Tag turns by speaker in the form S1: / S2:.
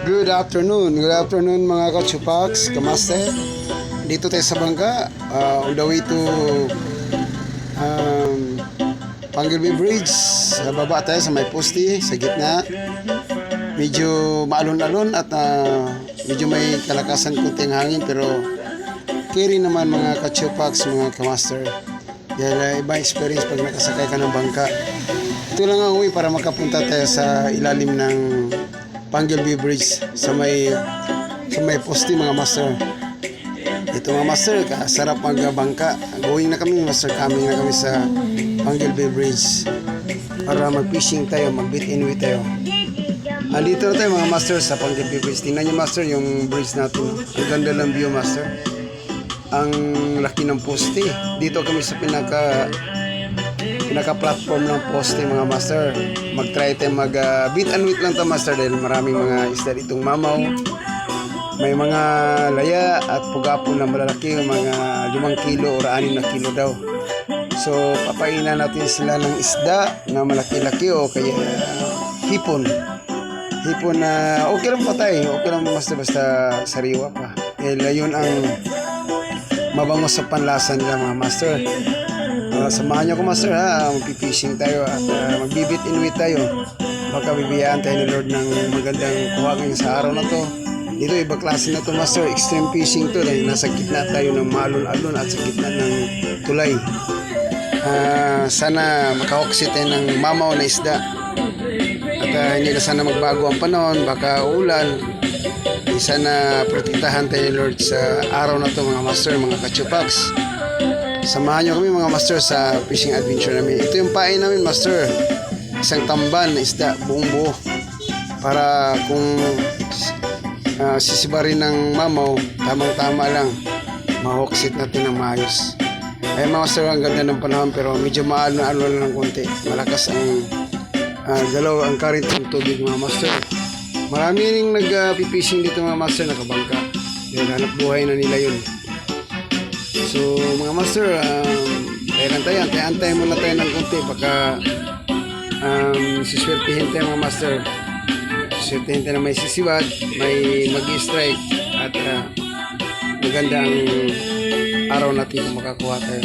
S1: Good afternoon mga kachupax, kamaste. Dito tayo sa bangka, on the way to Panggilby Bridge. Baba tayo sa may poste, sa gitna. Medyo maalon-alon at medyo may kalakasan kunting hangin, pero carry naman mga kachupax, mga kamaster. Dahil iba experience pag nakasakay ka ng bangka. Ito lang ang uwi para makapunta tayo sa ilalim ng Panggilby Bridge sa may poste mga master. Ito mga master, sarap magbangka. Going na kami master, coming na kami sa Panggilby Bridge para mag-fishing tayo, mag-bit-in-wit tayo. Andito na tayo mga master sa Panggilby Bridge. Tingnan nyo master yung bridge natin. Ang ganda ng view master. Ang laki ng poste. Dito kami sa pinaka-platform ng poste mga master. Mag-try tayo mag-beat and wait lang to master dahil maraming mga isda ditong mamaw. May mga laya at pugapon na malalaki, mga 5 kilo o 6 na kilo daw. So papainan natin sila ng isda na malaki-laki o kaya hipon. Hipon na okay lang patay, okay lang basta sariwa pa. Yun ang mabango sa panlasa nila mga master. Samahan nyo ko master ha, magpipishing tayo at magbibit-in-wit tayo. Baka bibiyaan tayo ni Lord ng magandang kuha ngayon sa araw na to. Dito iba klase na to master, extreme fishing to dahil nasa gitna tayo ng maalon-alon at sa gitna ng tulay. Sana makahoksit tayo ng mamaw na isda at hindi na sana magbago ang panahon, baka ulan. Sana protektahan tayo ni Lord sa araw na to mga master, mga kachupax. Samahan nyo kami mga master sa fishing adventure namin. Ito yung pain namin master, isang tamban na isda buong buo para kung sisibarin ng mamaw, tamang-tama lang mahoksit natin ng maayos. Ay mga master, ang ganda ng panahon pero medyo maalon-alon lang ng konti. Malakas ang galaw, ang current ng tubig mga master. Marami ring nag-fishing dito mga master, nakabangka. Dahil hanap buhay na nila yun. So mga master, antay muna tayo ng konti, baka siswertihin tayo mga master. Siswertihin tayo na may sisiwad, may mag-strike at magandang araw natin kung makakuha tayo.